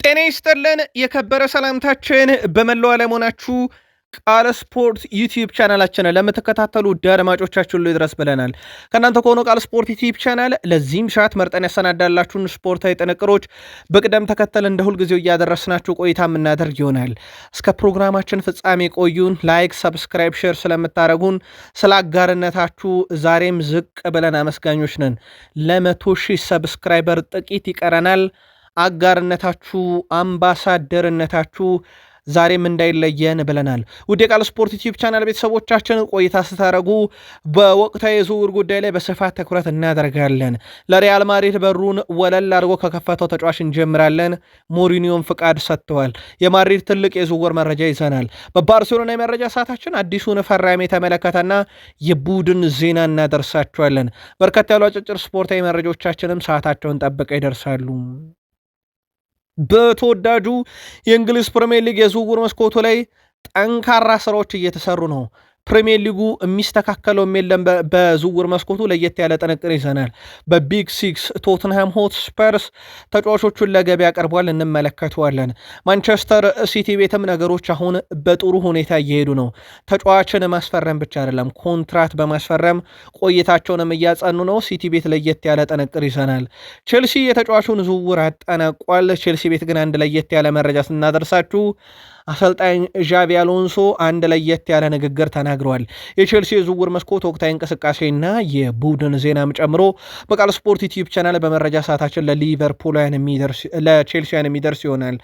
ጤና ይስጥልን የከበረ ሰላምታችን በመላው ዓለም ሆናችሁ ቃል ስፖርት ዩቲዩብ ቻናላችንን ለምትከታተሉ ውድ አድማጮቻችን ሁሉ ይድረስ ብለናል። ከእናንተ ከሆነ ቃል ስፖርት ዩቲዩብ ቻናል ለዚህም ሰዓት መርጠን ያሰናዳላችሁን ስፖርታዊ ጥንቅሮች በቅደም ተከተል እንደ ሁልጊዜው እያደረስናችሁ ቆይታ የምናደርግ ይሆናል። እስከ ፕሮግራማችን ፍጻሜ ቆዩን። ላይክ፣ ሰብስክራይብ፣ ሼር ስለምታደረጉን ስለ አጋርነታችሁ ዛሬም ዝቅ ብለን አመስጋኞች ነን። ለ100,000 ሰብስክራይበር ጥቂት ይቀረናል። አጋርነታችሁ አምባሳደርነታችሁ ዛሬም እንዳይለየን ብለናል። ውድ የቃል ስፖርት ዩቲዩብ ቻናል ቤተሰቦቻችን ቆይታ ስታደረጉ በወቅታዊ የዝውውር ጉዳይ ላይ በስፋት ትኩረት እናደርጋለን። ለሪያል ማድሪድ በሩን ወለል አድርጎ ከከፈተው ተጫዋች እንጀምራለን። ሞሪኒዮን ፍቃድ ሰጥተዋል። የማድሪድ ትልቅ የዝውውር መረጃ ይዘናል። በባርሴሎና የመረጃ ሰዓታችን አዲሱን ፈራሚ የተመለከተና የቡድን ዜና እናደርሳቸዋለን። በርከት ያሉ አጭር ስፖርታዊ መረጃዎቻችንም ሰዓታቸውን ጠብቀው ይደርሳሉ። በተወዳጁ የእንግሊዝ ፕሪሚየር ሊግ የዝውውር መስኮቱ ላይ ጠንካራ ስራዎች እየተሰሩ ነው። ፕሪሚየር ሊጉ የሚስተካከለውም የለም። በዝውውር መስኮቱ ለየት ያለ ጥንቅር ይዘናል። በቢግ ሲክስ ቶትንሃም ሆትስፐርስ ተጫዋቾቹን ለገበያ ቀርቧል፣ እንመለከተዋለን። ማንቸስተር ሲቲ ቤትም ነገሮች አሁን በጥሩ ሁኔታ እየሄዱ ነው። ተጫዋችን ማስፈረም ብቻ አይደለም፣ ኮንትራት በማስፈረም ቆይታቸውንም እያጸኑ ነው። ሲቲ ቤት ለየት ያለ ጥንቅር ይዘናል። ቼልሲ የተጫዋቹን ዝውውር አጠናቋል። ቼልሲ ቤት ግን አንድ ለየት ያለ መረጃ ስናደርሳችሁ አሰልጣኝ ዣቪ አሎንሶ አንድ ለየት ያለ ንግግር ተናግረዋል። የቼልሲ የዝውውር መስኮት ወቅታዊ እንቅስቃሴና የቡድን ዜናም ጨምሮ በቃል ስፖርት ዩቲዩብ ቻናል በመረጃ ሰዓታችን ለቼልሲያን የሚደርስ ይሆናል።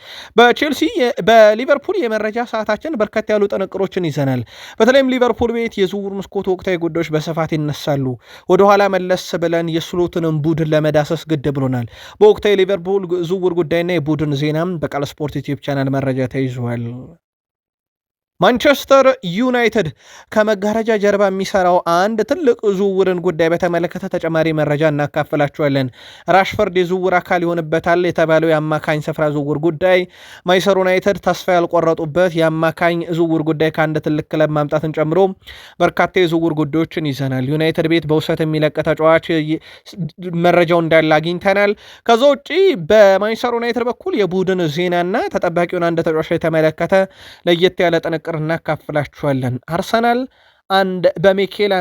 በሊቨርፑል የመረጃ ሰዓታችን በርከት ያሉ ጥንቅሮችን ይዘናል። በተለይም ሊቨርፑል ቤት የዝውውር መስኮት ወቅታዊ ጉዳዮች በስፋት ይነሳሉ። ወደኋላ መለስ ብለን የስሎትንም ቡድን ለመዳሰስ ግድ ብሎናል። በወቅታዊ ሊቨርፑል ዝውውር ጉዳይና የቡድን ዜናም በቃል ስፖርት ዩቲዩብ ቻናል መረጃ ተይዟል። ማንቸስተር ዩናይትድ ከመጋረጃ ጀርባ የሚሰራው አንድ ትልቅ ዝውውርን ጉዳይ በተመለከተ ተጨማሪ መረጃ እናካፍላችኋለን። ራሽፈርድ የዝውውር አካል ይሆንበታል የተባለው የአማካኝ ስፍራ ዝውውር ጉዳይ፣ ማንቸስተር ዩናይትድ ተስፋ ያልቆረጡበት የአማካኝ ዝውውር ጉዳይ ከአንድ ትልቅ ክለብ ማምጣትን ጨምሮ በርካታ የዝውውር ጉዳዮችን ይዘናል። ዩናይትድ ቤት በውሰት የሚለቅ ተጫዋች መረጃው እንዳለ አግኝተናል። ከዛ ውጭ በማንቸስተር ዩናይትድ በኩል የቡድን ዜናና ተጠባቂውን አንድ ተጫዋች የተመለከተ ለየት ያለ ጥንቅር እናካፍላችኋለን። አርሰናል በሚኬል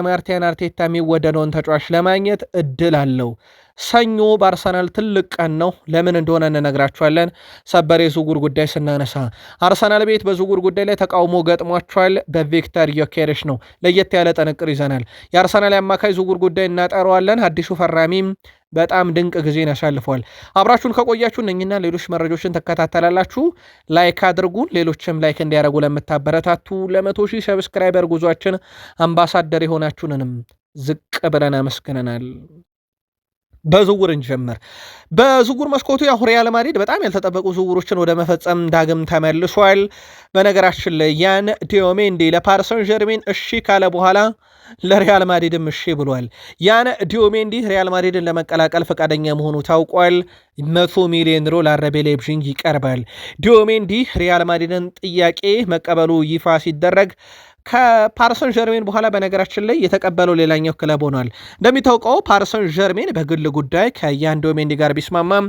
አርቴታ የሚወደደውን ተጫዋች ለማግኘት እድል አለው። ሰኞ በአርሰናል ትልቅ ቀን ነው። ለምን እንደሆነ እንነግራችኋለን። ሰበር የዝውውር ጉዳይ ስናነሳ አርሰናል ቤት በዝውውር ጉዳይ ላይ ተቃውሞ ገጥሟቸዋል። በቪክተር ዮኬሬሽ ነው። ለየት ያለ ጥንቅር ይዘናል። የአርሰናል የአማካይ ዝውውር ጉዳይ እናጠረዋለን። አዲሱ ፈራሚም በጣም ድንቅ ጊዜን ያሳልፈዋል። አብራችሁን ከቆያችሁ እነኝና ሌሎች መረጃዎችን ተከታተላላችሁ። ላይክ አድርጉን። ሌሎችም ላይክ እንዲያደርጉ ለምታበረታቱ ለ100,000 ሰብስክራይበር ጉዟችን አምባሳደር የሆናችሁንንም ዝቅ ብለን አመስግነናል። በዝውውር እንጀምር። በዝውውር መስኮቱ ያው ሪያል ማድሪድ በጣም ያልተጠበቁ ዝውውሮችን ወደ መፈጸም ዳግም ተመልሷል። በነገራችን ላይ ያን ዲዮሜንዲ ለፓሪሰን ጀርሜን እሺ ካለ በኋላ ለሪያል ማድሪድም እሺ ብሏል። ያን ዲዮሜንዲ ሪያል ማድሪድን ለመቀላቀል ፈቃደኛ መሆኑ ታውቋል። 100 ሚሊዮን ዩሮ ለአረቤ ላይፕዚግ ይቀርባል። ዲዮሜንዲ ሪያል ማድሪድን ጥያቄ መቀበሉ ይፋ ሲደረግ ከፓሪሰን ጀርሜን በኋላ በነገራችን ላይ የተቀበለው ሌላኛው ክለብ ሆኗል። እንደሚታወቀው ፓሪሰን ጀርሜን በግል ጉዳይ ከያን ዲዮሜንዲ ጋር ቢስማማም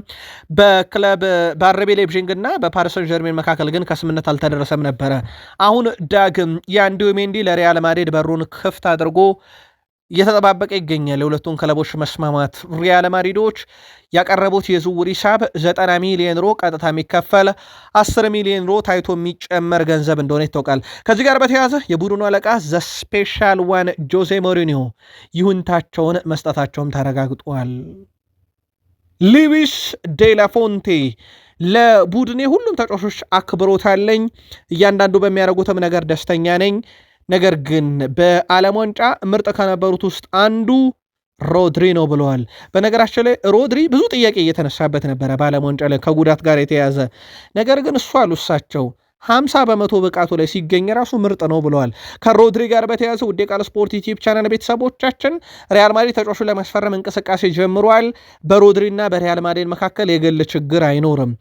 በአረቤ ላይፕዚግ እና በፓሪሰን ጀርሜን መካከል ግን ከስምነት አልተደረሰም ነበረ። አሁን ዳግም ያን ዲዮሜንዲ ለሪያል ማድሪድ በሩን ክፍት አድርጎ እየተጠባበቀ ይገኛል። የሁለቱን ክለቦች መስማማት ሪያል ማድሪዶች ያቀረቡት የዝውውር ሂሳብ 90 ሚሊዮን ዩሮ ቀጥታ የሚከፈል 10 ሚሊዮን ዩሮ ታይቶ የሚጨመር ገንዘብ እንደሆነ ይታወቃል። ከዚህ ጋር በተያያዘ የቡድኑ አለቃ ዘ ስፔሻል ዋን ጆዜ ሞሪኒዮ ይሁንታቸውን መስጠታቸውም ተረጋግጧል። ሉዊስ ዴላፎንቴ ለቡድኔ ሁሉም ተጫዋቾች አክብሮት አለኝ፣ እያንዳንዱ በሚያደርጉትም ነገር ደስተኛ ነኝ። ነገር ግን በዓለም ዋንጫ ምርጥ ከነበሩት ውስጥ አንዱ ሮድሪ ነው ብለዋል። በነገራችን ላይ ሮድሪ ብዙ ጥያቄ እየተነሳበት ነበረ በዓለም ዋንጫ ላይ ከጉዳት ጋር የተያዘ ነገር ግን እሱ አሉ እሳቸው 50 በመቶ ብቃቱ ላይ ሲገኝ ራሱ ምርጥ ነው ብለዋል። ከሮድሪ ጋር በተያያዘ ውድ የቃል ስፖርት ዩቲዩብ ቻናል ቤተሰቦቻችን ሪያል ማድሪድ ተጫዋቹን ለማስፈረም እንቅስቃሴ ጀምሯል። በሮድሪና በሪያል ማድሪድ መካከል የግል ችግር አይኖርም።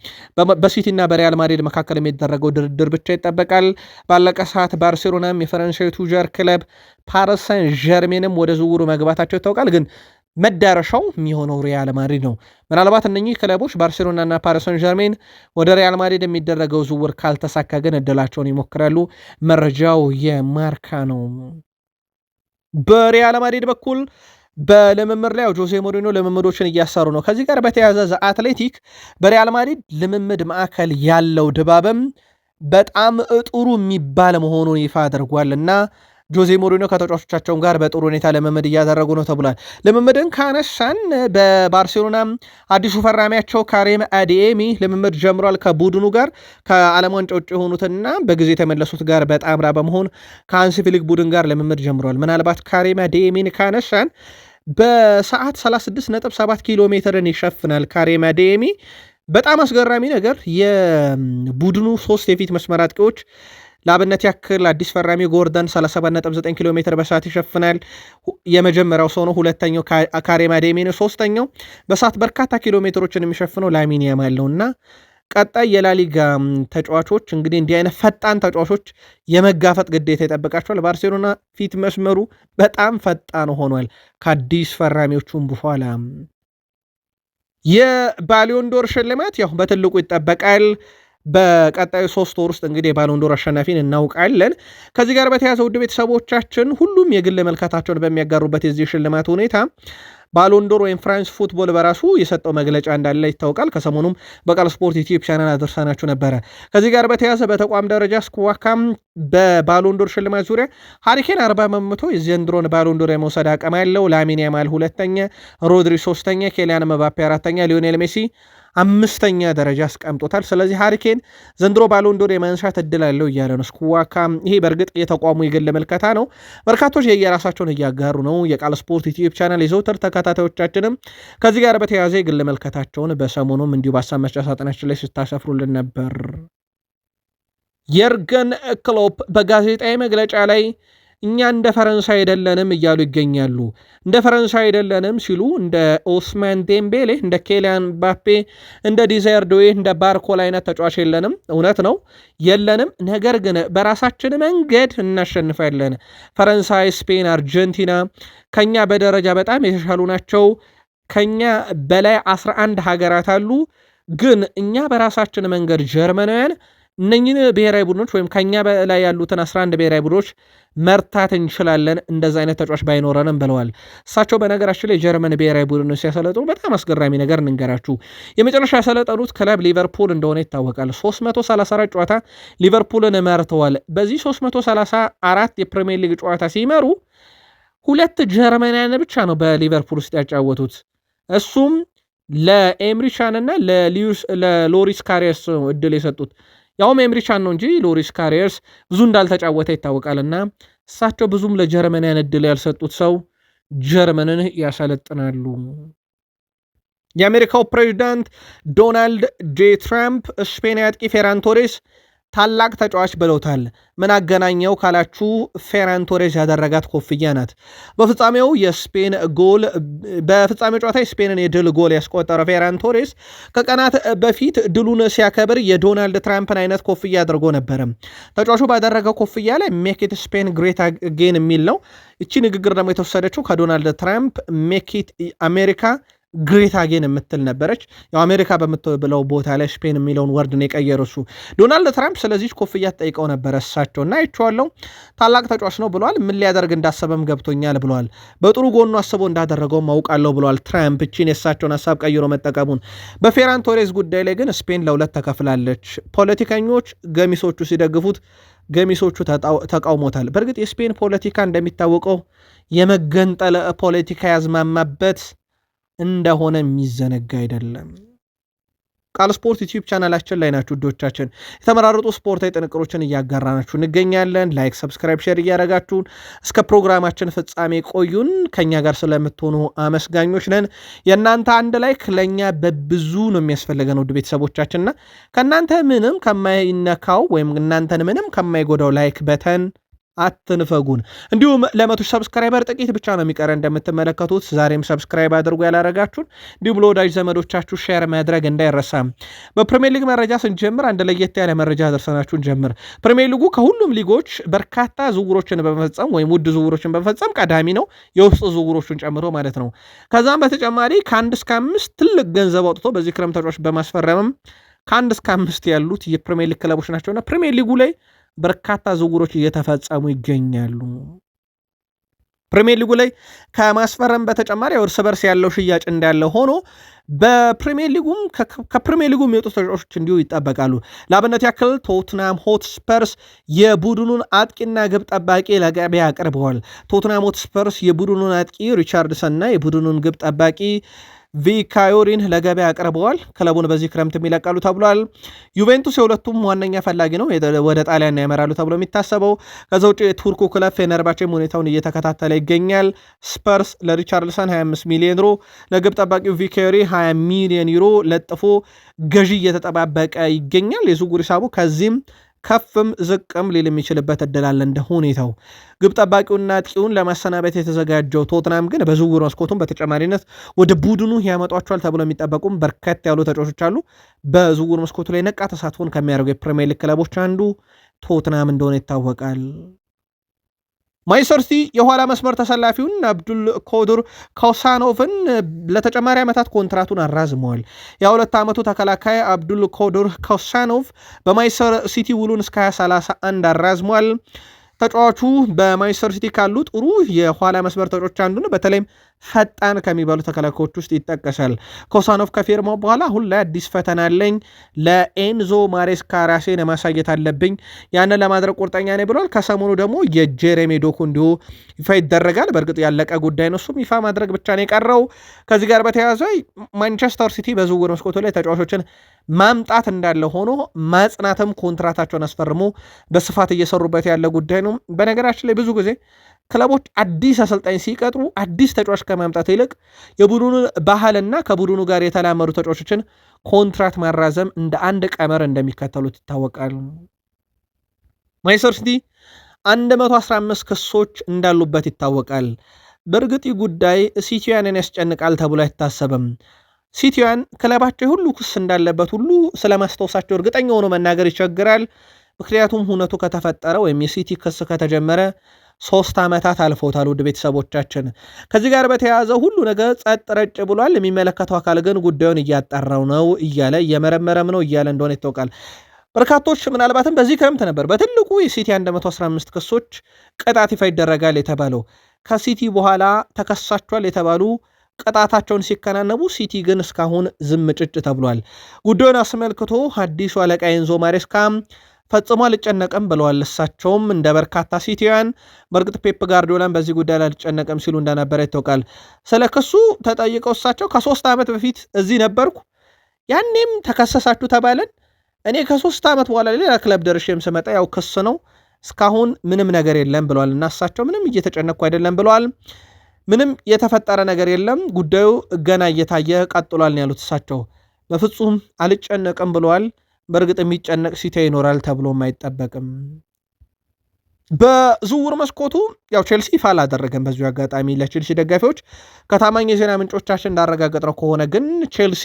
በሲቲና በሪያል ማድሪድ መካከል የሚደረገው ድርድር ብቻ ይጠበቃል። ባለቀ ሰዓት ባርሴሎናም የፈረንሳይ ቱጃር ክለብ ፓሪስ ሰን ዠርሜንም ወደ ዝውውሩ መግባታቸው ይታወቃል። ግን መዳረሻው የሚሆነው ሪያል ማድሪድ ነው። ምናልባት እነኚህ ክለቦች ባርሴሎናና ፓሪስ ሰን ዠርሜን ወደ ሪያል ማድሪድ የሚደረገው ዝውውር ካልተሳካ ግን እድላቸውን ይሞክራሉ። መረጃው የማርካ ነው። በሪያል ማድሪድ በኩል በልምምድ ላይ ጆዜ ሞሪኖ ልምምዶችን እያሰሩ ነው። ከዚህ ጋር በተያያዘ ዘ አትሌቲክ በሪያል ማድሪድ ልምምድ ማዕከል ያለው ድባብም በጣም ጥሩ የሚባል መሆኑን ይፋ አድርጓል እና ጆዜ ሞሪኖ ከተጫዋቾቻቸውን ጋር በጥሩ ሁኔታ ልምምድ እያደረጉ ነው ተብሏል። ልምምድን ካነሳን በባርሴሎና አዲሱ ፈራሚያቸው ካሪም አዲኤሚ ልምምድ ጀምሯል ከቡድኑ ጋር ከዓለም ዋንጫ ውጭ የሆኑትና በጊዜ የተመለሱት ጋር በጣምራ በመሆን ከሃንሲ ፍሊክ ቡድን ጋር ልምምድ ጀምሯል። ምናልባት ካሪም አዲኤሚን ካነሳን በሰዓት 36.7 ኪሎ ሜትርን ይሸፍናል ካሪም አዲኤሚ። በጣም አስገራሚ ነገር የቡድኑ 3 የፊት መስመር አጥቂዎች ለአብነት ያክል አዲስ ፈራሚ ጎርደን 37.9 ኪሎ ሜትር በሰዓት ይሸፍናል። የመጀመሪያው ሰው ነው። ሁለተኛው ካሪም አዲኤሚ ነው። ሶስተኛው በሰዓት በርካታ ኪሎ ሜትሮችን የሚሸፍነው ላሚን ያማል ነውና ቀጣይ የላሊጋ ተጫዋቾች እንግዲህ እንዲህ አይነት ፈጣን ተጫዋቾች የመጋፈጥ ግዴታ ይጠብቃቸዋል። ባርሴሎና ፊት መስመሩ በጣም ፈጣን ሆኗል ከአዲስ ፈራሚዎቹም በኋላ። የባሊዮንዶር ሽልማት ያው በትልቁ ይጠበቃል። በቀጣዩ 3 ወር ውስጥ እንግዲህ የባሎንዶር አሸናፊን እናውቃለን። ከዚህ ጋር በተያያዘ ውድ ቤተሰቦቻችን ሁሉም የግል መልከታቸውን በሚያጋሩበት የዚህ ሽልማት ሁኔታ ባሎንዶር ወይም ፍራንስ ፉትቦል በራሱ የሰጠው መግለጫ እንዳለ ይታወቃል። ከሰሞኑም በቃል ስፖርት ዩቲዩብ ቻናል አድርሳናችሁ ነበረ። ከዚህ ጋር በተያያዘ በተቋም ደረጃ ስኩዋካም በባሎንዶር ሽልማት ዙሪያ ሃሪኬን 40% የዘንድሮን ባሎንዶር የመውሰድ አቅም ያለው፣ ላሚን ያማል 2ኛ፣ ሮድሪ 3ኛ፣ ኬሊያን መባፔ 4ኛ፣ ሊዮኔል ሜሲ 5ኛ ደረጃ አስቀምጦታል። ስለዚህ ሃሪኬን ዘንድሮ ባሎንዶር የማንሳት እድል አለው እያለ ነው ስኩዋካም። ይሄ በእርግጥ የተቋሙ የግል መልከታ ነው። በርካቶች የየራሳቸውን እያጋሩ ነው። የቃል ስፖርት ዩቲዩብ ቻናል የዘውትር ተከታታዮቻችንም ከዚህ ጋር በተያያዘ የግል መልከታቸውን በሰሞኑም እንዲሁ በሀሳብ መስጫ ሳጥናችን ላይ ስታሰፍሩልን ነበር። የርገን ክሎፕ በጋዜጣዊ መግለጫ ላይ እኛ እንደ ፈረንሳይ አይደለንም እያሉ ይገኛሉ። እንደ ፈረንሳይ አይደለንም ሲሉ እንደ ኦስማን ዴምቤሌ፣ እንደ ኬሊያን ምባፔ፣ እንደ ዲዛይር ዶዌ፣ እንደ ባርኮላ አይነት ተጫዋች የለንም። እውነት ነው የለንም። ነገር ግን በራሳችን መንገድ እናሸንፋለን። ፈረንሳይ፣ ስፔን፣ አርጀንቲና ከኛ በደረጃ በጣም የተሻሉ ናቸው። ከኛ በላይ 11 ሀገራት አሉ። ግን እኛ በራሳችን መንገድ ጀርመናውያን እነኝን ብሔራዊ ቡድኖች ወይም ከኛ በላይ ያሉትን 11 ብሔራዊ ቡድኖች መርታት እንችላለን፣ እንደዛ አይነት ተጫዋች ባይኖረንም ብለዋል። እሳቸው በነገራችን ላይ የጀርመን ብሔራዊ ቡድን ሲያሰለጥኑ በጣም አስገራሚ ነገር እንንገራችሁ። የመጨረሻ ያሰለጠኑት ክለብ ሊቨርፑል እንደሆነ ይታወቃል። 334 ጨዋታ ሊቨርፑልን መርተዋል። በዚህ 334 የፕሪሚየር ሊግ ጨዋታ ሲመሩ 2 ጀርመናውያን ብቻ ነው በሊቨርፑል ውስጥ ያጫወቱት። እሱም ለኤምሪቻን እና ለሎሪስ ካሪየርስ እድል የሰጡት ያውም ኤምሪቻን ነው እንጂ ሎሪስ ካሪየርስ ብዙ እንዳልተጫወተ ይታወቃልና እሳቸው ብዙም ለጀርመናውያን እድል ያልሰጡት ሰው ጀርመንን ያሰለጥናሉ። የአሜሪካው ፕሬዚዳንት ዶናልድ ጄ ትራምፕ ስፔን አጥቂ ፌራን ቶሬስ ታላቅ ተጫዋች ብለውታል። ምን አገናኘው ካላችሁ ፌራን ቶሬስ ያደረጋት ኮፍያ ናት። በፍጻሜው ጨዋታ የስፔንን የድል ጎል ያስቆጠረ ፌራን ቶሬስ ከቀናት በፊት ድሉን ሲያከብር የዶናልድ ትራምፕን አይነት ኮፍያ አድርጎ ነበረ። ተጫዋቹ ባደረገው ኮፍያ ላይ ሜክ ኢት ስፔን ግሬት አጌን የሚል ነው። እቺ ንግግር ደግሞ የተወሰደችው ከዶናልድ ትራምፕ ሜክ ኢት አሜሪካ ግሬት አጌን የምትል ነበረች። ያው አሜሪካ በምትብለው ቦታ ላይ ስፔን የሚለውን ወርድ ነው የቀየሩ እሱ ዶናልድ ትራምፕ። ስለዚህ ኮፍያ ጠይቀው ነበረ እሳቸው እና አይቼዋለሁ፣ ታላቅ ተጫዋች ነው ብለዋል። ምን ሊያደርግ እንዳሰበም ገብቶኛል ብለዋል። በጥሩ ጎኑ አስቦ እንዳደረገውም አውቃለሁ ብለዋል ትራምፕ እቺን የእሳቸውን ሀሳብ ቀይሮ መጠቀሙን። በፌራን ቶሬስ ጉዳይ ላይ ግን ስፔን ለሁለት ተከፍላለች። ፖለቲከኞች ገሚሶቹ ሲደግፉት፣ ገሚሶቹ ተቃውሞታል። በእርግጥ የስፔን ፖለቲካ እንደሚታወቀው የመገንጠል ፖለቲካ ያዝማማበት እንደሆነ የሚዘነጋ አይደለም። ቃል ስፖርት ዩቲዩብ ቻናላችን ላይ ናችሁ ውዶቻችን። የተመራረጡ ስፖርታዊ ጥንቅሮችን እያጋራናችሁ እንገኛለን። ላይክ፣ ሰብስክራይብ፣ ሼር እያደረጋችሁን እስከ ፕሮግራማችን ፍጻሜ ቆዩን። ከኛ ጋር ስለምትሆኑ አመስጋኞች ነን። የእናንተ አንድ ላይክ ለእኛ በብዙ ነው የሚያስፈልገን ውድ ቤተሰቦቻችንና ከእናንተ ምንም ከማይነካው ወይም እናንተን ምንም ከማይጎዳው ላይክ በተን አትንፈጉን። እንዲሁም ለ100 ሰብስክራይበር ጥቂት ብቻ ነው የሚቀረ እንደምትመለከቱት። ዛሬም ሰብስክራይብ አድርጉ ያላረጋችሁን፣ እንዲሁም ለወዳጅ ዘመዶቻችሁ ሼር ማድረግ እንዳይረሳ። በፕሪሚየር ሊግ መረጃ ስንጀምር አንድ ለየት ያለ መረጃ ደርሰናችሁን ጀምር። ፕሪሚየር ሊጉ ከሁሉም ሊጎች በርካታ ዝውውሮችን በመፈጸም ወይም ውድ ዝውውሮችን በመፈጸም ቀዳሚ ነው፣ የውስጥ ዝውውሮችን ጨምሮ ማለት ነው። ከዛም በተጨማሪ ከ1 እስከ 5 ትልቅ ገንዘብ አውጥቶ በዚህ ክረምት ተጫዋች በማስፈረምም ከ1 እስከ 5 ያሉት የፕሪሚየር ሊግ ክለቦች ናቸውና ፕሪሚየር ሊጉ ላይ በርካታ ዝውውሮች እየተፈጸሙ ይገኛሉ። ፕሪሚየር ሊጉ ላይ ከማስፈረም በተጨማሪ እርስ በርስ ያለው ሽያጭ እንዳለ ሆኖ በፕሪሚየር ሊጉም ከፕሪሚየር ሊጉ የሚወጡ ተጫዋቾች እንዲሁ ይጠበቃሉ። ለአብነት ያክል ቶትናም ሆትስፐርስ የቡድኑን አጥቂና ግብ ጠባቂ ለገበያ አቅርበዋል። ቶትናም ሆትስፐርስ የቡድኑን አጥቂ ሪቻርድሰንና የቡድኑን ግብ ጠባቂ ቪካዮሪን ለገበያ አቅርበዋል። ክለቡን በዚህ ክረምት የሚለቃሉ ተብሏል። ዩቬንቱስ የሁለቱም ዋነኛ ፈላጊ ነው፣ ወደ ጣሊያን ያመራሉ ተብሎ የሚታሰበው። ከዛ ውጭ የቱርኩ ክለብ ፌነርባቼም ሁኔታውን እየተከታተለ ይገኛል። ስፐርስ ለሪቻርድሰን 25 ሚሊዮን ዩሮ፣ ለግብ ጠባቂው ቪካዮሪ 20 ሚሊዮን ዩሮ ለጥፎ ገዢ እየተጠባበቀ ይገኛል። የዝውውር ሂሳቡ ከዚህም ከፍም ዝቅም ሊል የሚችልበት እድል አለ እንደ ሁኔታው። ግብ ጠባቂውና አጥቂውን ለማሰናበት የተዘጋጀው ቶትናም ግን በዝውውር መስኮቱም በተጨማሪነት ወደ ቡድኑ ያመጧቸዋል ተብሎ የሚጠበቁም በርከት ያሉ ተጫዋቾች አሉ። በዝውውር መስኮቱ ላይ ነቃ ተሳትፎን ከሚያደርጉ የፕሪሚየር ሊግ ክለቦች አንዱ ቶትናም እንደሆነ ይታወቃል። ማንቸስተር ሲቲ የኋላ መስመር ተሰላፊውን አብዱል ኮድር ኮሳኖቭን ለተጨማሪ ዓመታት ኮንትራቱን አራዝመዋል። የ2 ዓመቱ ተከላካይ አብዱል ኮድር ኮሳኖቭ በማንቸስተር ሲቲ ውሉን እስከ 2031 አራዝሟል። ተጫዋቹ በማንቸስተር ሲቲ ካሉ ጥሩ የኋላ መስመር ተጫዋቾች አንዱ ነው። በተለይም ፈጣን ከሚባሉ ተከላካዮች ውስጥ ይጠቀሳል። ኮሳኖቭ ከፊርማው በኋላ አሁን ላይ አዲስ ፈተና አለኝ፣ ለኤንዞ ማሬስካ ራሴን ማሳየት አለብኝ፣ ያንን ለማድረግ ቁርጠኛ ነኝ ብሏል። ከሰሞኑ ደግሞ የጄሬሚ ዶኩ እንዲሁ ይፋ ይደረጋል። በእርግጥ ያለቀ ጉዳይ ነው፣ እሱም ይፋ ማድረግ ብቻ ነው የቀረው። ከዚህ ጋር በተያያዘ ማንቸስተር ሲቲ በዝውውር መስኮቱ ላይ ተጫዋቾችን ማምጣት እንዳለ ሆኖ ማጽናትም ኮንትራታቸውን አስፈርሞ በስፋት እየሰሩበት ያለ ጉዳይ ነው። በነገራችን ላይ ብዙ ጊዜ ክለቦች አዲስ አሰልጣኝ ሲቀጥሩ አዲስ ተጫዋች ከማምጣት ይልቅ የቡድኑን ባህልና ከቡድኑ ጋር የተላመዱ ተጫዋቾችን ኮንትራት ማራዘም እንደ አንድ ቀመር እንደሚከተሉት ይታወቃል። ማንቸስተር ሲቲ 115 ክሶች እንዳሉበት ይታወቃል። በእርግጥ ጉዳይ ሲቲያንን ያስጨንቃል ተብሎ አይታሰብም። ሲቲያን ክለባቸው ሁሉ ክስ እንዳለበት ሁሉ ስለማስታወሳቸው እርግጠኛ ሆኖ መናገር ይቸግራል። ምክንያቱም ሁነቱ ከተፈጠረ ወይም የሲቲ ክስ ከተጀመረ 3 ዓመታት አልፎታል። ውድ ቤተሰቦቻችን ከዚህ ጋር በተያያዘ ሁሉ ነገር ጸጥ ረጭ ብሏል። የሚመለከተው አካል ግን ጉዳዩን እያጣራው ነው እያለ እየመረመረም ነው እያለ እንደሆነ ይታወቃል። በርካቶች ምናልባትም በዚህ ክረምት ነበር በትልቁ የሲቲ 115 ክሶች ቅጣት ይፋ ይደረጋል የተባለው። ከሲቲ በኋላ ተከሳቸዋል የተባሉ ቅጣታቸውን ሲከናነቡ፣ ሲቲ ግን እስካሁን ዝም ጭጭ ተብሏል። ጉዳዩን አስመልክቶ አዲሱ አለቃ ኤንዞ ማሬስካ ፈጽሞ አልጨነቅም ብለዋል። እሳቸውም እንደ በርካታ ሲቲያን በእርግጥ ፔፕ ጋርዲዮላን በዚህ ጉዳይ ላይ አልጨነቅም ሲሉ እንደነበረ ይታወቃል። ስለ ክሱ ተጠይቀው እሳቸው ከ3 ዓመት በፊት እዚህ ነበርኩ፣ ያኔም ተከሰሳችሁ ተባለን። እኔ ከ3 ዓመት በኋላ ሌላ ክለብ ደርሼም ስመጣ ያው ክስ ነው፣ እስካሁን ምንም ነገር የለም ብለዋል። እና እሳቸው ምንም እየተጨነቅኩ አይደለም ብለዋል። ምንም የተፈጠረ ነገር የለም፣ ጉዳዩ ገና እየታየ ቀጥሏል ነው ያሉት። እሳቸው በፍጹም አልጨነቅም ብለዋል። በእርግጥ የሚጨነቅ ሲቲ ይኖራል ተብሎም አይጠበቅም። በዝውውር መስኮቱ ያው ቼልሲ ይፋ አላደረገም። በዚሁ አጋጣሚ ለቼልሲ ደጋፊዎች ከታማኝ የዜና ምንጮቻችን እንዳረጋገጥነው ከሆነ ግን ቼልሲ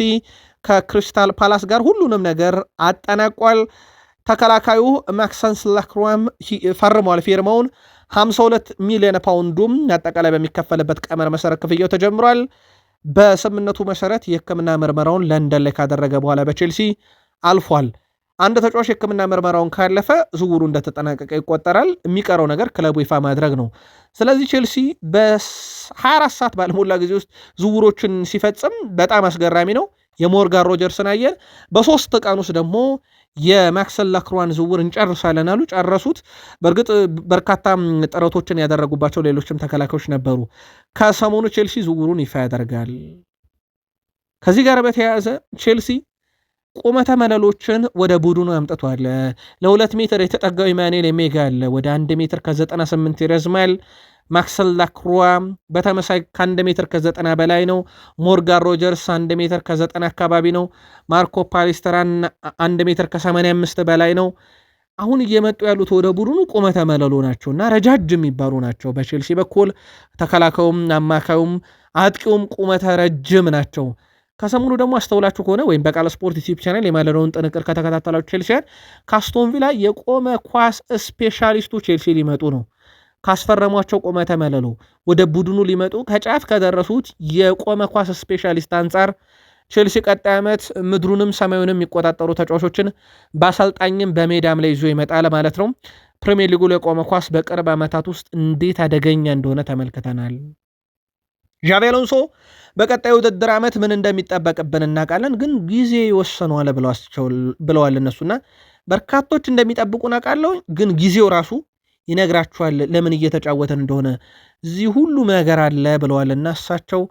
ከክሪስታል ፓላስ ጋር ሁሉንም ነገር አጠናቋል። ተከላካዩ ማክሰንስ ላክሯም ፈርሟል ፊርማውን። 52 ሚሊዮን ፓውንዱም አጠቃላይ በሚከፈልበት ቀመር መሰረት ክፍያው ተጀምሯል። በስምምነቱ መሰረት የሕክምና ምርመራውን ለንደን ላይ ካደረገ በኋላ በቼልሲ አልፏል። አንድ ተጫዋች የሕክምና ምርመራውን ካለፈ ዝውውሩ እንደተጠናቀቀ ይቆጠራል። የሚቀረው ነገር ክለቡ ይፋ ማድረግ ነው። ስለዚህ ቼልሲ በ24 ሰዓት ባልሞላ ጊዜ ውስጥ ዝውውሮችን ሲፈጽም በጣም አስገራሚ ነው። የሞርጋን ሮጀርስን አየን። በ3 ቀን ውስጥ ደግሞ የማክሰል ላክሯን ዝውውር እንጨርሳለን አሉ። ጨረሱት። በእርግጥ በርካታ ጥረቶችን ያደረጉባቸው ሌሎችም ተከላካዮች ነበሩ። ከሰሞኑ ቼልሲ ዝውውሩን ይፋ ያደርጋል። ከዚህ ጋር በተያያዘ ቼልሲ ቁመተ መለሎችን ወደ ቡድኑ አምጥቷል። ለ2 ሜትር የተጠጋው ኢማኑኤል ሜጋ አለ። ወደ 1 ሜትር ከ98 ይረዝማል። ማክሰል ላክሯ በተመሳይ ከ1 ሜትር ከ90 በላይ ነው። ሞርጋን ሮጀርስ 1 ሜትር ከ90 አካባቢ ነው። ማርኮ ፓሊስተራን 1 ሜትር ከ85 በላይ ነው። አሁን እየመጡ ያሉት ወደ ቡድኑ ቁመተ መለሎ ናቸውና ረጃጅም የሚባሉ ናቸው። በቼልሲ በኩል ተከላካዩም አማካዩም አጥቂውም ቁመተ ረጅም ናቸው። ከሰሞኑ ደግሞ አስተውላችሁ ከሆነ ወይም በቃል ስፖርት ዩቲዩብ ቻናል የማለዳውን ጥንቅር ከተከታተላችሁ ቼልሲያን ከአስቶን ቪላ የቆመ ኳስ ስፔሻሊስቱ ቼልሲ ሊመጡ ነው። ካስፈረሟቸው ቁመተ መለሎ ወደ ቡድኑ ሊመጡ ከጫፍ ከደረሱት የቆመ ኳስ ስፔሻሊስት አንጻር ቼልሲ ቀጣይ ዓመት ምድሩንም ሰማዩንም የሚቆጣጠሩ ተጫዋቾችን በአሰልጣኝም በሜዳም ላይ ይዞ ይመጣል ማለት ነው። ፕሪሚየር ሊጉ ላይ የቆመ ኳስ በቅርብ ዓመታት ውስጥ እንዴት አደገኛ እንደሆነ ተመልክተናል። ዣቪ አሎንሶ በቀጣዩ ውድድር ዓመት ምን እንደሚጠበቅብን እናውቃለን፣ ግን ጊዜ ይወሰነዋል ብለዋል እነሱና በርካቶች እንደሚጠብቁ እናውቃለሁ፣ ግን ጊዜው ራሱ ይነግራችኋል ለምን እየተጫወተን እንደሆነ። እዚህ ሁሉም ነገር አለ ብለዋልና እሳቸው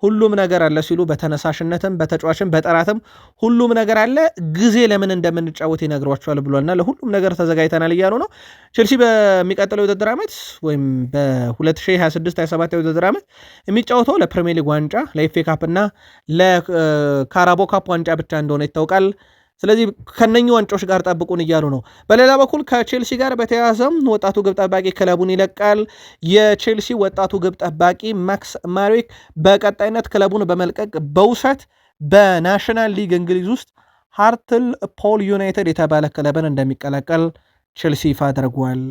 ሁሉም ነገር አለ ሲሉ በተነሳሽነትም በተጫዋችም በጠራትም ሁሉም ነገር አለ፣ ጊዜ ለምን እንደምንጫወት ይነግሯቸዋል ብሏልና ለሁሉም ነገር ተዘጋጅተናል እያሉ ነው። ቼልሲ በሚቀጥለው የውድድር ዓመት ወይም በ2026/27 የውድድር ዓመት የሚጫወተው ለፕሪሚየር ሊግ ዋንጫ፣ ለኤፍኤ ካፕ እና ለካራቦ ካፕ ዋንጫ ብቻ እንደሆነ ይታወቃል። ስለዚህ ከነኚህ ዋንጫዎች ጋር ጠብቁን እያሉ ነው። በሌላ በኩል ከቼልሲ ጋር በተያያዘም ወጣቱ ግብ ጠባቂ ክለቡን ይለቃል። የቼልሲ ወጣቱ ግብ ጠባቂ ማክስ ማሪክ በቀጣይነት ክለቡን በመልቀቅ በውሰት በናሽናል ሊግ እንግሊዝ ውስጥ ሃርትል ፖል ዩናይትድ የተባለ ክለብን እንደሚቀላቀል ቼልሲ ይፋ አድርጓል።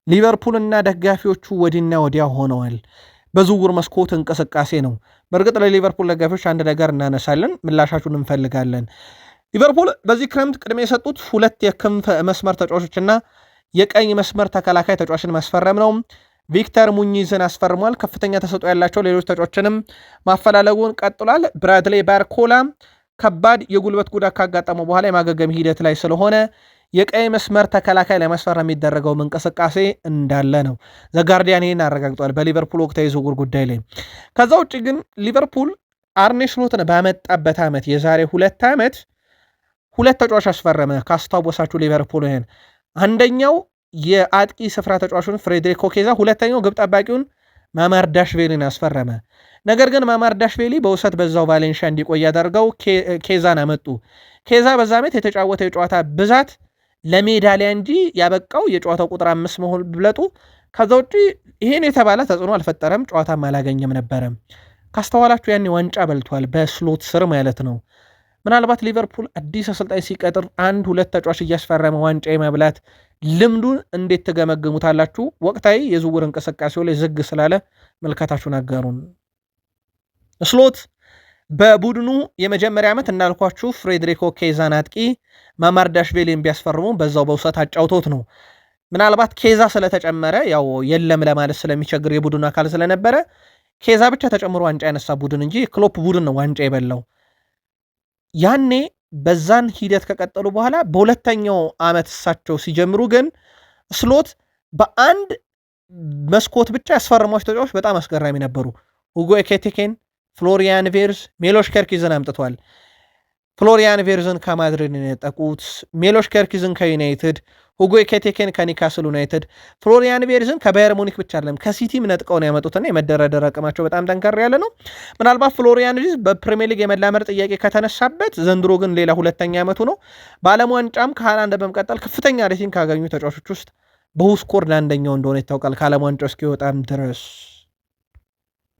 ሊቨርፑልና ደጋፊዎቹ ወዲና ወዲያ ሆነዋል። በዝውውር መስኮት እንቅስቃሴ ነው። በእርግጥ ለሊቨርፑል ደጋፊዎች አንድ ነገር እናነሳለን፣ ምላሻችሁን እንፈልጋለን። ሊቨርፑል በዚህ ክረምት ቅድሚያ የሰጡት 2 የክንፍ መስመር ተጫዋቾችና የቀኝ መስመር ተከላካይ ተጫዋችን ማስፈረም ነው። ቪክተር ሙኝዝን አስፈርሟል። ከፍተኛ ተሰጥኦ ያላቸው ሌሎች ተጫዋቾችንም ማፈላለጉን ቀጥሏል። ብራድሌ ባርኮላ ከባድ የጉልበት ጉዳት ካጋጠመው በኋላ የማገገም ሂደት ላይ ስለሆነ የቀይ መስመር ተከላካይ ለማስፈረም የሚደረገው እንቅስቃሴ እንዳለ ነው። ዘጋርዲያን ይህን አረጋግጧል በሊቨርፑል ወቅታዊ ዝውውር ጉዳይ ላይ። ከዛ ውጭ ግን ሊቨርፑል አርኔ ስሎትን ባመጣበት ዓመት የዛሬ 2 ዓመት 2 ተጫዋች አስፈረመ። ካስታወሳችሁ ሊቨርፑል ይሄን አንደኛው የአጥቂ ስፍራ ተጫዋቹን ፍሬድሪኮ ኬዛ፣ ሁለተኛው ግብ ጠባቂውን ማማርዳሽቬሊን አስፈረመ። ነገር ግን ማማርዳሽቬሊ በውሰት በዛው ቫሌንሺያ እንዲቆይ ያደርገው ኬዛን አመጡ። ኬዛ በዛ ዓመት የተጫወተ የጨዋታ ብዛት ለሜዳሊያ እንጂ ያበቃው የጨዋታው ቁጥር 5 መሆን ብለጡ ከዛ ውጪ ይሄን የተባለ ተጽዕኖ አልፈጠረም፣ ጨዋታም አላገኘም ነበረ። ካስተዋላችሁ ያኔ ዋንጫ በልቷል በስሎት ስር ማለት ነው። ምናልባት ሊቨርፑል አዲስ አሰልጣኝ ሲቀጥር 1-2 ተጫዋች እያስፈረመ ዋንጫ የመብላት ልምዱን እንዴት ትገመግሙታላችሁ? ወቅታዊ የዝውውር እንቅስቃሴው ላይ ዝግ ስላለ መልከታችሁን አጋሩን። ስሎት በቡድኑ የመጀመሪያ ዓመት እንዳልኳችሁ ፍሬድሪኮ ኬዛን አጥቂ ማማርዳሽቬሊን ቢያስፈርሙ በዛው በውሰት አጫውቶት ነው። ምናልባት ኬዛ ስለተጨመረ ያው የለም ለማለት ስለሚቸግር የቡድኑ አካል ስለነበረ ኬዛ ብቻ ተጨምሮ ዋንጫ ያነሳ ቡድን እንጂ ክሎፕ ቡድን ነው ዋንጫ የበላው። ያኔ በዛን ሂደት ከቀጠሉ በኋላ በሁለተኛው ዓመት እሳቸው ሲጀምሩ ግን ስሎት በአንድ መስኮት ብቻ ያስፈረሟቸው ተጫዋቾች በጣም አስገራሚ ነበሩ። ሁጎ ኤኪቲኬን፣ ፍሎሪያን ቬርዝ፣ ሜሎሽ ከርኪዝን አምጥቷል። ፍሎሪያን ቬርዝን ከማድሪድ የነጠቁት፣ ሜሎሽ ከርኪዝን ከዩናይትድ፣ ሁጎ ኤኪቲኬን ከኒካስል ዩናይትድ፣ ፍሎሪያን ቬርዝን ከባየር ሙኒክ ብቻ አይደለም ከሲቲም ነጥቀው ነው ያመጡትና የመደረደር አቅማቸው በጣም ጠንከር ያለ ነው። ምናልባት ፍሎሪያን ቬርዝ በፕሪሚየር ሊግ የመላመድ ጥያቄ ከተነሳበት ዘንድሮ ግን ሌላ 2ኛ ዓመቱ ነው። በዓለም ዋንጫም ከሃላንድ በመቀጠል ከፍተኛ ሬቲንግ ካገኙ ተጫዋቾች ውስጥ በሁስኮርድ አንደኛው እንደሆነ ይታወቃል ከዓለም ዋንጫው እስኪወጣም ድረስ።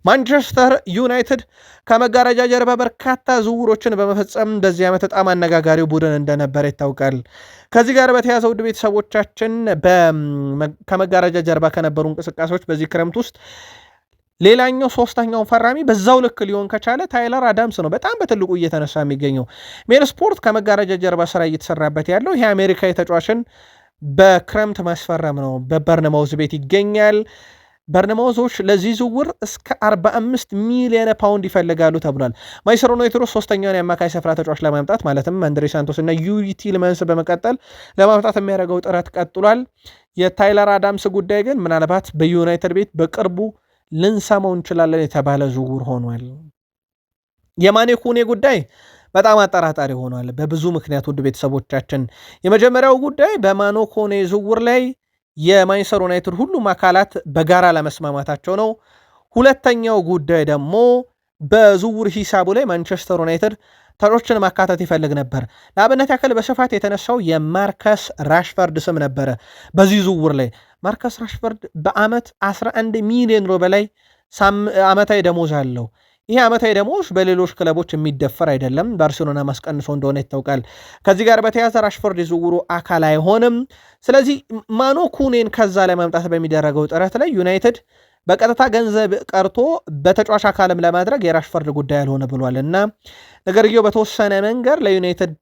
ማንቸስተር ዩናይትድ ከመጋረጃ ጀርባ በርካታ ዝውውሮችን በመፈጸም በዚህ ዓመት በጣም አነጋጋሪው ቡድን እንደነበረ ይታወቃል። ከዚህ ጋር በተያያዘ ውድ ቤተሰቦቻችን ከመጋረጃ ጀርባ ከነበሩ እንቅስቃሴዎች በዚህ ክረምት ውስጥ ሌላኛው 3ኛው ፈራሚ በዛው ልክ ሊሆን ከቻለ ታይለር አዳምስ ነው በጣም በትልቁ እየተነሳ የሚገኘው። ሜል ስፖርት ከመጋረጃ ጀርባ ስራ እየተሰራበት ያለው ይህ አሜሪካዊ ተጫዋችን በክረምት ማስፈረም ነው። በበርንማውዝ ቤት ይገኛል። በርንማውዞች ለዚህ ዝውውር እስከ 45 ሚሊዮን ፓውንድ ይፈልጋሉ ተብሏል። ማንቸስተር ዩናይትድ 3ኛውን የአማካይ ስፍራ ተጫዋች ለማምጣት ማለትም አንድሬ ሳንቶስ እና ዩሪ ቲልመንስ በመቀጠል ለማምጣት የሚያደርገው ጥረት ቀጥሏል። የታይለር አዳምስ ጉዳይ ግን ምናልባት በዩናይትድ ቤት በቅርቡ ልንሰማው እንችላለን የተባለ ዝውውር ሆኗል። የማኔ ኩኔ ጉዳይ በጣም አጠራጣሪ ሆኗል በብዙ ምክንያት ውድ ቤተሰቦቻችን። የመጀመሪያው ጉዳይ በማኔ ኩኔ ዝውውር ላይ የማንቸስተር ዩናይትድ ሁሉም አካላት በጋራ ለመስማማታቸው ነው። ሁለተኛው ጉዳይ ደግሞ በዝውውር ሂሳቡ ላይ ማንቸስተር ዩናይትድ ተጫዋቾችን ማካተት ይፈልግ ነበር። ለአብነት ያክል በስፋት የተነሳው የማርከስ ራሽፈርድ ስም ነበረ። በዚህ ዝውውር ላይ ማርከስ ራሽፈርድ በአመት 11 ሚሊዮን ዩሮ በላይ ዓመታዊ ደሞዝ አለው። ይህ ዓመታዊ ደሞዝ በሌሎች ክለቦች የሚደፈር አይደለም። ባርሴሎና ማስቀንሶ እንደሆነ ይታወቃል። ከዚህ ጋር በተያያዘ ራሽፎርድ የዝውውሩ አካል አይሆንም። ስለዚህ ማኖ ኩኔን ከዛ ለማምጣት በሚደረገው ጥረት ላይ ዩናይትድ በቀጥታ ገንዘብ ቀርቶ በተጫዋች አካልም ለማድረግ የራሽፎርድ ጉዳይ ያልሆነ ብሏል እና ነገርየው በተወሰነ መንገድ ለዩናይትድ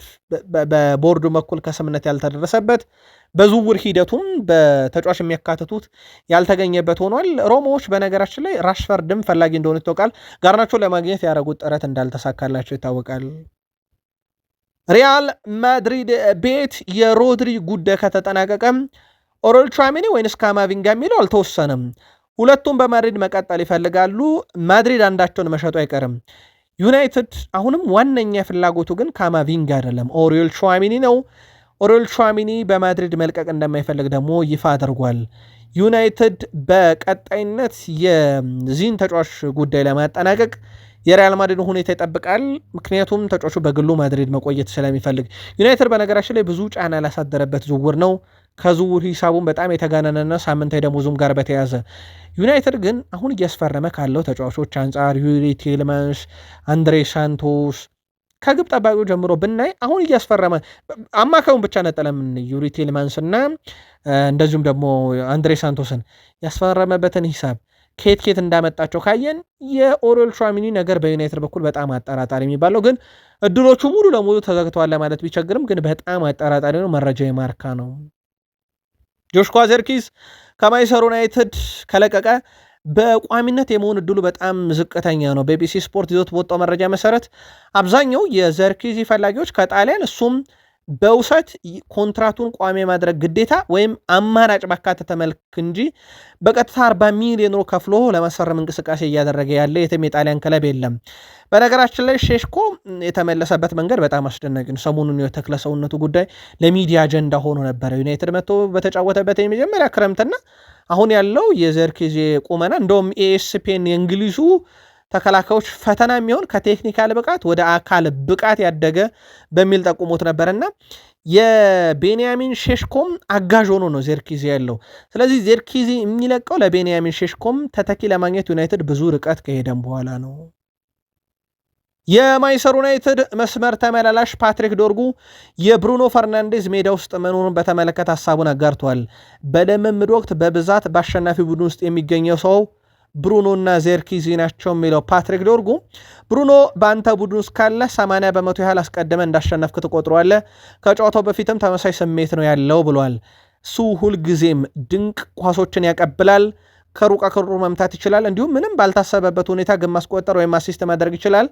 በቦርዱ በኩል ከስምነት ያልተደረሰበት በዝውውር ሂደቱም በተጫዋች የሚያካትቱት ያልተገኘበት ሆኗል። ሮማዎች በነገራችን ላይ ራሽፈርድም ፈላጊ እንደሆነ ይታወቃል። ጋርናቾን ለማግኘት ያደረጉት ጥረት እንዳልተሳካላቸው ይታወቃል። ሪያል ማድሪድ ቤት የሮድሪ ጉዳይ ከተጠናቀቀም ኦሬል ቹዋሜኒ ወይንስ ካማቪንጋ የሚለው አልተወሰነም። ሁለቱም በማድሪድ መቀጠል ይፈልጋሉ። ማድሪድ አንዳቸውን መሸጡ አይቀርም። ዩናይትድ አሁንም ዋነኛ ፍላጎቱ ግን ካማቪንጋ አይደለም፣ ኦሬል ቹዋሜኒ ነው። ኦሬል ቹዋሜኒ በማድሪድ መልቀቅ እንደማይፈልግ ደግሞ ይፋ አድርጓል። ዩናይትድ በቀጣይነት የዚህን ተጫዋች ጉዳይ ለማጠናቀቅ የሪያል ማድሪድ ሁኔታ ይጠብቃል። ምክንያቱም ተጫዋቹ በግሉ ማድሪድ መቆየት ስለሚፈልግ። ዩናይትድ በነገራችን ላይ ብዙ ጫና ያላሳደረበት ዝውውር ነው። ከዝውውር ሂሳቡም በጣም የተጋነነና ሳምንታዊ ደሞዙም ጋር በተያዘ ዩናይትድ ግን አሁን እያስፈረመ ካለው ተጫዋቾች አንጻር ዩሪ ቲልማንስ፣ አንድሬ ሳንቶስ ከግብ ጠባቂው ጀምሮ ብናይ አሁን እያስፈረመ አማካዩን ብቻ ነጠለም ዩሪ ቲልማንስ እና እንደዚሁም ደግሞ አንድሬ ሳንቶስን ያስፈረመበትን ሂሳብ ኬት እንዳመጣቸው ካየን የኦሬል ቹዋሜኒ ነገር በዩናይትድ በኩል በጣም አጠራጣሪ የሚባለው ግን እድሎቹ ሙሉ ለሙሉ ተዘግተዋል ለማለት ቢቸግርም ግን በጣም አጠራጣሪ ነው። መረጃ የማርካ ነው። ጆሽኳ ዘርኪዝ ከማንቸስተር ዩናይትድ ከለቀቀ በቋሚነት የመሆን እድሉ በጣም ዝቅተኛ ነው። በቢቢሲ ስፖርት ይዞት በወጣው መረጃ መሰረት አብዛኛው የዘርኪዚ ፈላጊዎች ከጣሊያን እሱም በውሰት ኮንትራቱን ቋሚ ማድረግ ግዴታ ወይም አማራጭ ባካተተ መልክ እንጂ በቀጥታ 40 ሚሊዮን ዩሮ ከፍሎ ለማስፈረም እንቅስቃሴ እያደረገ ያለ የትም የጣሊያን ክለብ የለም። በነገራችን ላይ ሼሽኮ የተመለሰበት መንገድ በጣም አስደናቂ ነው። ሰሞኑን የተክለ ሰውነቱ ጉዳይ ለሚዲያ አጀንዳ ሆኖ ነበረ። ዩናይትድ መጥቶ በተጫወተበት የመጀመሪያ ክረምትና አሁን ያለው የዘርኪዚ ቁመና እንደውም ኤኤስፒኤን የእንግሊዙ ተከላካዮች ፈተና የሚሆን ከቴክኒካል ብቃት ወደ አካል ብቃት ያደገ በሚል ጠቁሞት ነበርና የቤንያሚን ሼሽኮም አጋዥ ሆኖ ነው ዘርኪዚ ያለው። ስለዚህ ዘርኪዚ የሚለቀው ለቤንያሚን ሼሽኮም ተተኪ ለማግኘት ዩናይትድ ብዙ ርቀት ከሄደም በኋላ ነው። የማንቸስተር ዩናይትድ መስመር ተመላላሽ ፓትሪክ ዶርጉ የብሩኖ ፈርናንዴዝ ሜዳ ውስጥ መኖሩን በተመለከተ ሀሳቡን አጋርቷል። በልምምድ ወቅት በብዛት በአሸናፊ ቡድን ውስጥ የሚገኘው ሰው ብሩኖ እና ዘርኪዚ ናቸው የሚለው ፓትሪክ ዶርጉ ብሩኖ በአንተ ቡድን ውስጥ ካለ 80% ያህል አስቀድመ እንዳሸነፍክ ትቆጥረዋለህ። ከጨዋታው በፊትም ተመሳሳይ ስሜት ነው ያለው ብሏል። እሱ ሁልጊዜም ድንቅ ኳሶችን ያቀብላል፣ ከሩቅ መምታት ይችላል፣ እንዲሁም ምንም ባልታሰበበት ሁኔታ ግን ማስቆጠር ወይም አሲስት ማድረግ ይችላል።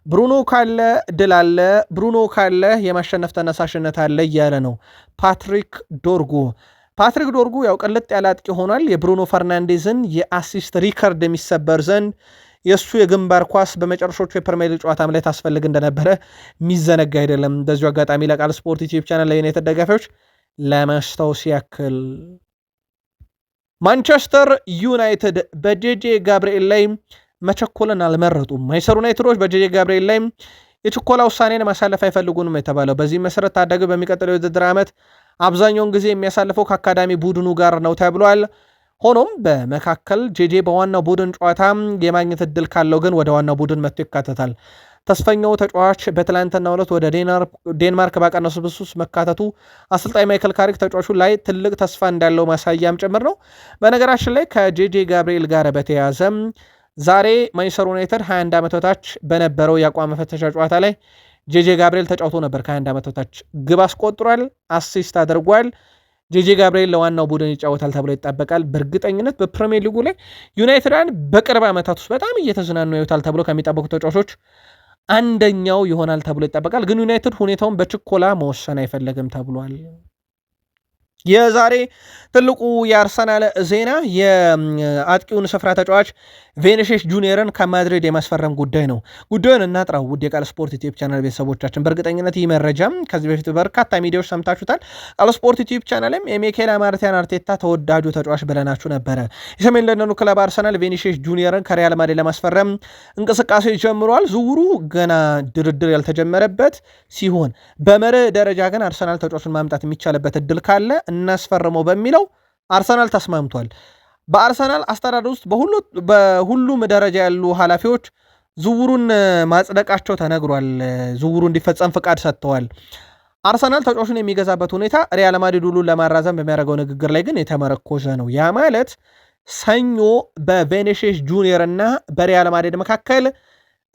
ብሩኖ ካለ ድል አለ፣ ብሩኖ ካለ የማሸነፍ ተነሳሽነት አለ እያለ ነው ፓትሪክ ዶርጉ። ፓትሪክ ዶርጉ ያው ቅልጥ ያለ አጥቂ ሆኗል። የብሩኖ ፈርናንዴዝን የአሲስት ሪከርድ የሚሰበር ዘንድ የእሱ የግንባር ኳስ በመጨረሾቹ የፕሪሚየር ሊግ ጨዋታም ላይ ታስፈልግ እንደነበረ የሚዘነጋ አይደለም። እንደዚሁ አጋጣሚ ለቃል ስፖርት ዩቲዩብ ቻናል ላይ ዩናይትድ ደጋፊዎች ለማስታወስ ያክል ማንቸስተር ዩናይትድ በጄጄ ጋብርኤል ላይ መቸኮልን አልመረጡም። ማንቸስተር ዩናይትዶች በጄጄ ጋብርኤል ላይ የችኮላ ውሳኔን ማሳለፍ አይፈልጉንም የተባለው በዚህ መሰረት ታዳጊው በሚቀጥለው የውድድር ዓመት አብዛኛውን ጊዜ የሚያሳልፈው ከአካዳሚ ቡድኑ ጋር ነው ተብሏል። ሆኖም በመካከል ጄጄ በዋናው ቡድን ጨዋታ የማግኘት እድል ካለው ግን ወደ ዋናው ቡድን መጥቶ ይካተታል። ተስፈኛው ተጫዋች በትላንትናው ዕለት ወደ ዴንማርክ ባቀነሱ ብሱስ መካተቱ አሰልጣኝ ማይክል ካሪክ ተጫዋቹ ላይ ትልቅ ተስፋ እንዳለው ማሳያም ጭምር ነው። በነገራችን ላይ ከጄጄ ጋብርኤል ጋር በተያያዘ ዛሬ ማንቸስተር ዩናይትድ 21 ዓመት በታች በነበረው የአቋም መፈተሻ ጨዋታ ላይ ጄጄ ጋብርኤል ተጫውቶ ነበር። ከ21 ዓመት በታች ግብ አስቆጥሯል፣ አሲስት አድርጓል። ጄጄ ጋብርኤል ለዋናው ቡድን ይጫወታል ተብሎ ይጠበቃል። በእርግጠኝነት በፕሪሚየር ሊጉ ላይ ዩናይትድን በቅርብ ዓመታት ውስጥ በጣም እየተዝናኑ ይወታል ተብሎ ከሚጠበቁ ተጫዋቾች አንደኛው ይሆናል ተብሎ ይጠበቃል። ግን ዩናይትድ ሁኔታውን በችኮላ መወሰን አይፈለግም ተብሏል። የዛሬ ትልቁ የአርሰናል ዜና የአጥቂውን ስፍራ ተጫዋች ቬኒሲየስ ጁኒየርን ከማድሪድ የማስፈረም ጉዳይ ነው። ጉዳዩን እናጥራው ውድ የቃል ስፖርት ዩቲዩብ ቻናል ቤተሰቦቻችን። በእርግጠኝነት ይህ መረጃም ከዚህ በፊት በርካታ ሚዲያዎች ሰምታችሁታል። ቃል ስፖርት ዩቲዩብ ቻናልም የሚኬል ማርቲያን አርቴታ ተወዳጁ ተጫዋች ብለናችሁ ነበረ። የሰሜን ለንደኑ ክለብ አርሰናል ቬኒሲየስ ጁኒየርን ከሪያል ማድሪድ ለማስፈረም እንቅስቃሴ ጀምሯል። ዝውውሩ ገና ድርድር ያልተጀመረበት ሲሆን በመርህ ደረጃ ግን አርሰናል ተጫዋቹን ማምጣት የሚቻልበት እድል ካለ እናስፈርመው በሚለው አርሰናል ተስማምቷል። በአርሰናል አስተዳደር ውስጥ በሁሉም ደረጃ ያሉ ኃላፊዎች ዝውውሩን ማጽደቃቸው ተነግሯል። ዝውውሩ እንዲፈጸም ፍቃድ ሰጥተዋል። አርሰናል ተጫዋቹን የሚገዛበት ሁኔታ ሪያል ማድሪድ ሁሉን ለማራዘም በሚያደርገው ንግግር ላይ ግን የተመረኮዘ ነው። ያ ማለት ሰኞ በቬኒሲየስ ጁኒየር እና በሪያል ማድሪድ መካከል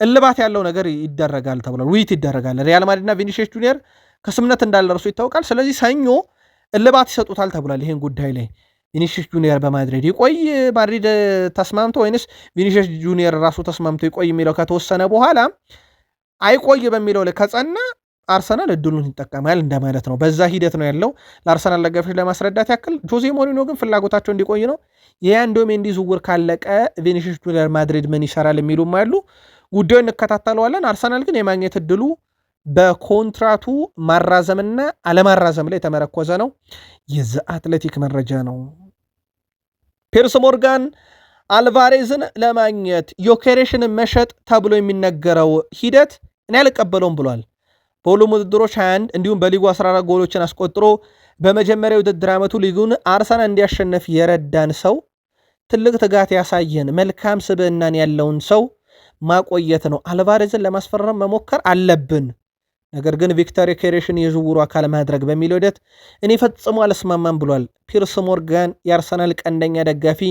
እልባት ያለው ነገር ይደረጋል ተብሏል። ውይይት ይደረጋል። ሪያል ማድሪድ እና ቬኒሲየስ ጁኒየር ከስምነት እንዳልደረሱ ይታወቃል። ስለዚህ ሰኞ እልባት ይሰጡታል ተብሏል። ይህን ጉዳይ ላይ ቪኒሲየስ ጁኒየር በማድሪድ ይቆይ ማድሪድ ተስማምቶ ወይንስ ቪኒሲየስ ጁኒየር ራሱ ተስማምቶ ይቆይ የሚለው ከተወሰነ በኋላ አይቆይ በሚለው ላይ ከጸና አርሰናል እድሉን ይጠቀማል እንደማለት ነው። በዛ ሂደት ነው ያለው። ለአርሰናል ደጋፊዎች ለማስረዳት ያክል ጆዜ ሞሪኖ ግን ፍላጎታቸው እንዲቆይ ነው። የአንዶሜንዲ ዝውውር ካለቀ ቪኒሲየስ ጁኒየር ማድሪድ ምን ይሰራል የሚሉም አሉ። ጉዳዩን እንከታተለዋለን። አርሰናል ግን የማግኘት እድሉ በኮንትራቱ ማራዘምና አለማራዘም ላይ የተመረኮዘ ነው። የዘ አትሌቲክ መረጃ ነው። ፒርስ ሞርጋን አልቫሬዝን ለማግኘት ዮኬሬሽን መሸጥ ተብሎ የሚነገረው ሂደት እኔ አልቀበለውም ብሏል። በሁሉም ውድድሮች 21 እንዲሁም በሊጉ 14 ጎሎችን አስቆጥሮ በመጀመሪያ ውድድር ዓመቱ ሊጉን አርሰናል እንዲያሸነፍ የረዳን ሰው፣ ትልቅ ትጋት ያሳየን መልካም ስብዕናን ያለውን ሰው ማቆየት ነው። አልቫሬዝን ለማስፈረም መሞከር አለብን፣ ነገር ግን ቪክተር ዮኬሬሽን የዝውውሩ አካል ማድረግ በሚለው ሂደት እኔ ፈጽሞ አልስማማም ብሏል። ፒርስ ሞርጋን የአርሰናል ቀንደኛ ደጋፊ፣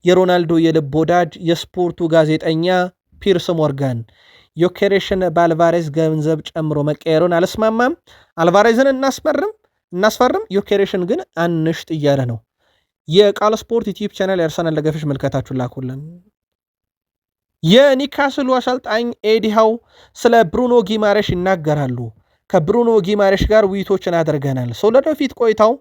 የሮናልዶ የልብ ወዳጅ፣ የስፖርቱ ጋዜጠኛ ፒርስ ሞርጋን ዮኬሬሽን በአልቫሬዝ ገንዘብ ጨምሮ መቀየሩን አልስማማም፣ አልቫሬዝን እናስፈርም፣ ዮኬሬሽን ግን አንሽጥ እያለ ነው። የቃል ስፖርት ዩቲዩብ ቻናል የአርሰናል ደጋፊዎች መልከታችሁን ላኩልን። የኒካስሉ አሰልጣኝ ኤዲሃው ስለ ብሩኖ ጊማሬሽ ይናገራሉ። ከብሩኖ ጊማሬሽ ጋር ውይይቶችን አድርገናል። ሰው ለወደፊት ቆይታው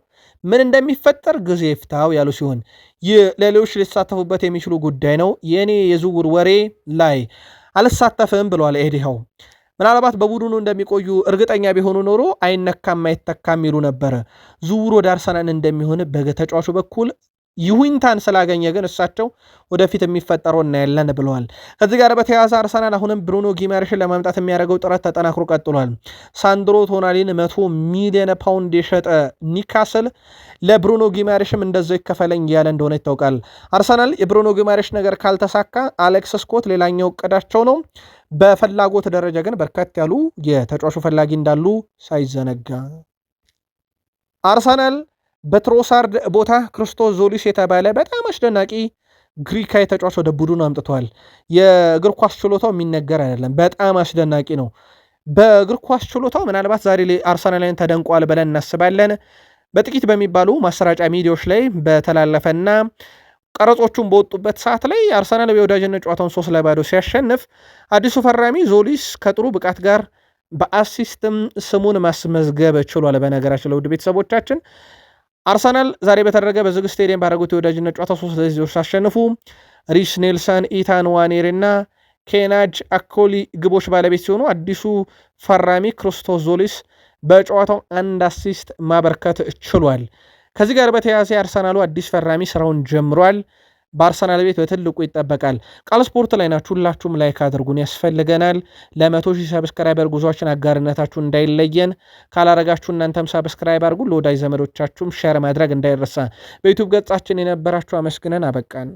ምን እንደሚፈጠር ጊዜ ይፍታው ያሉ ሲሆን ይህ ሌሎች ሊሳተፉበት የሚችሉ ጉዳይ ነው። የእኔ የዝውውር ወሬ ላይ አልሳተፍም ብለዋል ኤዲሃው። ምናልባት በቡድኑ እንደሚቆዩ እርግጠኛ ቢሆኑ ኖሮ አይነካም አይተካም ይሉ ነበረ። ዝውውሩ ወደ አርሰናል እንደሚሆን በተጫዋቹ በኩል ይሁንታን ስላገኘ ግን እሳቸው ወደፊት የሚፈጠረው እናያለን ብለዋል። ከዚህ ጋር በተያያዘ አርሰናል አሁንም ብሩኖ ጊማሬሽን ለማምጣት የሚያደርገው ጥረት ተጠናክሮ ቀጥሏል። ሳንድሮ ቶናሊን 100 ሚሊዮን ፓውንድ የሸጠ ኒካስል ለብሩኖ ጊማሬሽም እንደዛው ይከፈለኝ እያለ እንደሆነ ይታወቃል። አርሰናል የብሩኖ ጊማሬሽ ነገር ካልተሳካ አሌክስ ስኮት ሌላኛው እቅዳቸው ነው። በፍላጎት ደረጃ ግን በርከት ያሉ የተጫዋቹ ፈላጊ እንዳሉ ሳይዘነጋ አርሰናል በትሮሳርድ ቦታ ክርስቶስ ዞሊስ የተባለ በጣም አስደናቂ ግሪካዊ ተጫዋች ወደ ቡድኑ አምጥቷል። የእግር ኳስ ችሎታው የሚነገር አይደለም፣ በጣም አስደናቂ ነው። በእግር ኳስ ችሎታው ምናልባት ዛሬ ላይ አርሰናልን ተደንቋል ብለን እናስባለን። በጥቂት በሚባሉ ማሰራጫ ሚዲያዎች ላይ በተላለፈና ቀረጾቹን በወጡበት ሰዓት ላይ አርሰናል የወዳጅነት ጨዋታውን 3-0 ሲያሸንፍ አዲሱ ፈራሚ ዞሊስ ከጥሩ ብቃት ጋር በአሲስትም ስሙን ማስመዝገብ ችሏል። በነገራችን ለውድ ቤተሰቦቻችን አርሰናል ዛሬ በተደረገ በዝግ ስቴዲየም ባደረጉት የወዳጅነት ጨዋታ 3-0 ሲያሸንፉ ሪስ ኔልሰን፣ ኢታን ዋኔር እና ኬናጅ አኮሊ ግቦች ባለቤት ሲሆኑ አዲሱ ፈራሚ ክርስቶስ ዞሊስ በጨዋታው 1 አሲስት ማበርከት ችሏል። ከዚህ ጋር በተያያዘ አርሰናሉ አዲስ ፈራሚ ስራውን ጀምሯል። በአርሰናል ቤት በትልቁ ይጠበቃል። ቃል ስፖርት ላይ ናችሁ፣ ሁላችሁም ላይክ አድርጉን፣ ያስፈልገናል። ለ100,000 ሰብስክራይበር ጉዟችን አጋርነታችሁ እንዳይለየን። ካላረጋችሁ እናንተም ሰብስክራይብ አድርጉ፣ ለወዳጅ ዘመዶቻችሁም ሼር ማድረግ እንዳይረሳ። በዩቲዩብ ገጻችን የነበራችሁ አመስግነን አበቃን።